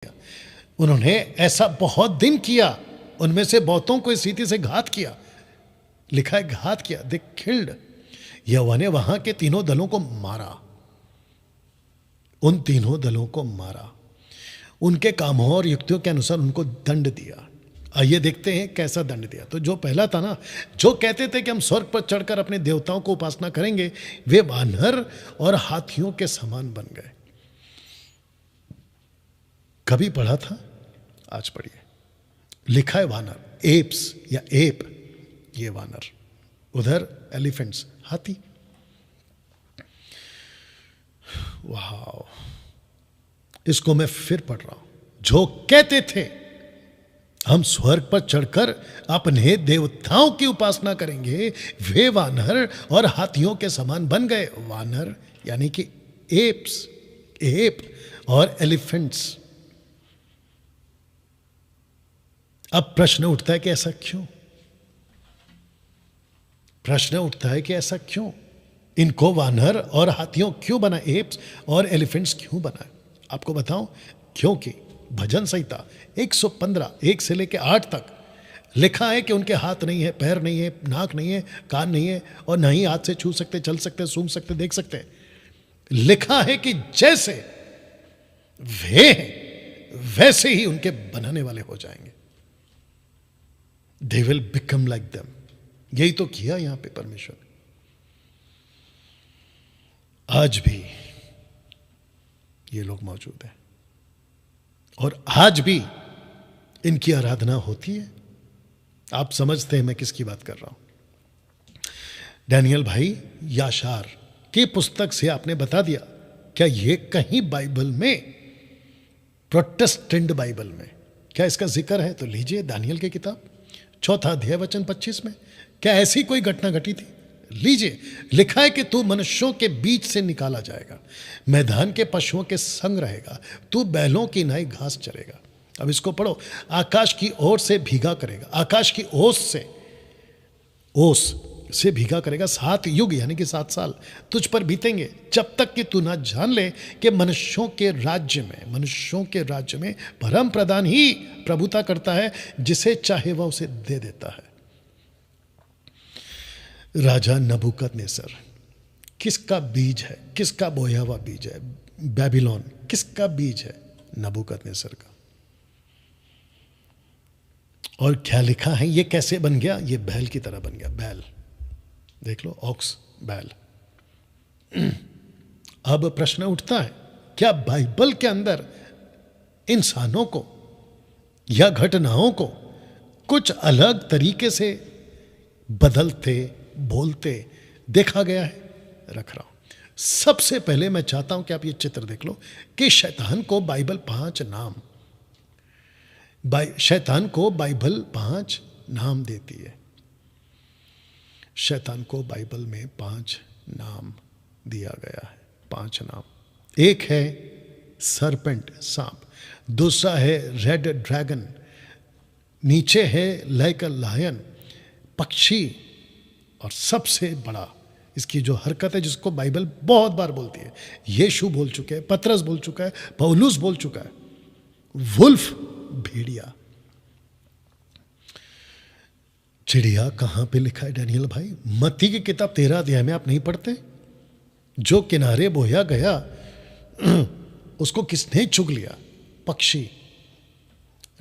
उन्होंने ऐसा बहुत दिन किया, उनमें से बहुतों को इस रीति से घात किया। लिखा है घात किया, दे किल्ड। यहोवा ने वहां के तीनों दलों को मारा, उन तीनों दलों को मारा, उनके कामों और युक्तियों के अनुसार उनको दंड दिया। आइए देखते हैं कैसा दंड दिया। तो जो पहला था ना, जो कहते थे कि हम स्वर्ग पर चढ़कर अपने देवताओं को उपासना करेंगे, वे वानर और हाथियों के समान बन गए। कभी पढ़ा था, आज पढ़िए। लिखा है वानर, एप्स या एप, ये वानर, उधर एलिफेंट्स, हाथी। वाह, इसको मैं फिर पढ़ रहा हूं। जो कहते थे हम स्वर्ग पर चढ़कर अपने देवताओं की उपासना करेंगे, वे वानर और हाथियों के समान बन गए। वानर यानी कि एप्स, एप और एलिफेंट्स। अब प्रश्न उठता है कि ऐसा क्यों? प्रश्न उठता है कि ऐसा क्यों? इनको वानर और हाथियों क्यों बना, एप्स और एलिफेंट्स क्यों बना? आपको बताऊं, क्योंकि भजन संहिता 115 1 से लेकर 8 तक लिखा है कि उनके हाथ नहीं है, पैर नहीं है, नाक नहीं है, कान नहीं है, और न ही हाथ से छू सकते, चल सकते, सूंघ सकते, देख सकते। लिखा है कि जैसे वे हैं वैसे ही उनके बनाने वाले हो जाएंगे। They will become like them। यही तो किया यहां पे परमेश्वर ने। आज भी ये लोग मौजूद हैं और आज भी इनकी आराधना होती है। आप समझते हैं मैं किसकी बात कर रहा हूं। डैनियल भाई, याशार की पुस्तक से आपने बता दिया, क्या ये कहीं बाइबल में, प्रोटेस्टेंट बाइबल में क्या इसका जिक्र है? तो लीजिए दानियल की किताब 4 अध्याय वचन 25 में क्या ऐसी कोई घटना घटी थी? लीजिए, लिखा है कि तू मनुष्यों के बीच से निकाला जाएगा, मैदान के पशुओं के संग रहेगा, तू बैलों की नाई घास चरेगा। अब इसको पढ़ो, आकाश की ओर से भीगा करेगा, आकाश की ओस से भीगा करेगा। 7 युग यानी कि 7 साल तुझ पर बीतेंगे, जब तक कि तू ना जान ले कि मनुष्यों के राज्य में परम प्रधान ही प्रभुता करता है, जिसे चाहे वह उसे दे देता है। राजा नबूकदनेस्सर किसका बीज है? किसका बोया हुआ बीज है? बेबीलोन किसका बीज है? नबूकदनेस्सर का। और क्या लिखा है, ये कैसे बन गया? ये बैल की तरह बन गया। बैल देख लो, ऑक्स, बैल। अब प्रश्न उठता है, क्या बाइबल के अंदर इंसानों को या घटनाओं को कुछ अलग तरीके से बदलते, बोलते देखा गया है? रख रहा हूं। सबसे पहले मैं चाहता हूं कि आप ये चित्र देख लो कि शैतान को बाइबल 5 नाम, शैतान को बाइबल 5 नाम देती है। शैतान को बाइबल में 5 नाम दिया गया है। 5 नाम। एक है सरपेंट, सांप। दूसरा है रेड ड्रैगन। नीचे है लाइक अ लायन, पक्षी। और सबसे बड़ा इसकी जो हरकत है, जिसको बाइबल बहुत बार बोलती है, यीशु बोल चुके हैं, पतरस बोल चुका है, पौलुस बोल चुका है, वुल्फ, भेड़िया। चिड़िया कहां पे लिखा है डैनियल भाई? मत्ती की किताब 13 अध्याय में आप नहीं पढ़ते? जो किनारे बोया गया उसको किसने चुग लिया? पक्षी,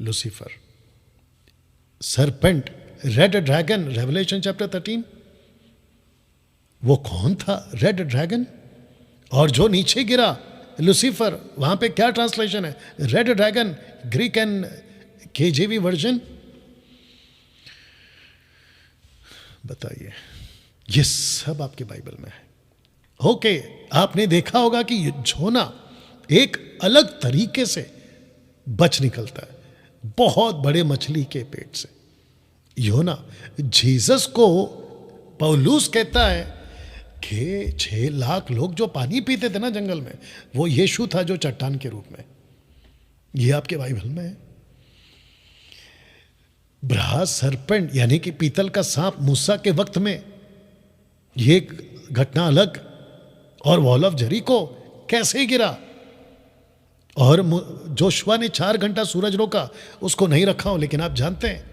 Lucifer. Serpent, red dragon, revelation chapter 13। वो कौन था रेड ड्रैगन? और जो नीचे गिरा, लूसीफर, वहां पे क्या ट्रांसलेशन है? Red dragon, Greek and KJV version. बताइए, ये सब आपके बाइबल में है। ओके, आपने देखा होगा कि योना एक अलग तरीके से बच निकलता है, बहुत बड़े मछली के पेट से। योना, जीसस को पौलुस कहता है कि 6 लाख लोग जो पानी पीते थे ना जंगल में, वो यीशु था जो चट्टान के रूप में। ये आपके बाइबल में है। ब्रास सरपेंट यानी कि पीतल का सांप मूसा के वक्त में, ये घटना अलग। और वॉल ऑफ जेरिको कैसे गिरा? और जोशुआ ने 4 घंटा सूरज रोका, उसको नहीं रखा हूं, लेकिन आप जानते हैं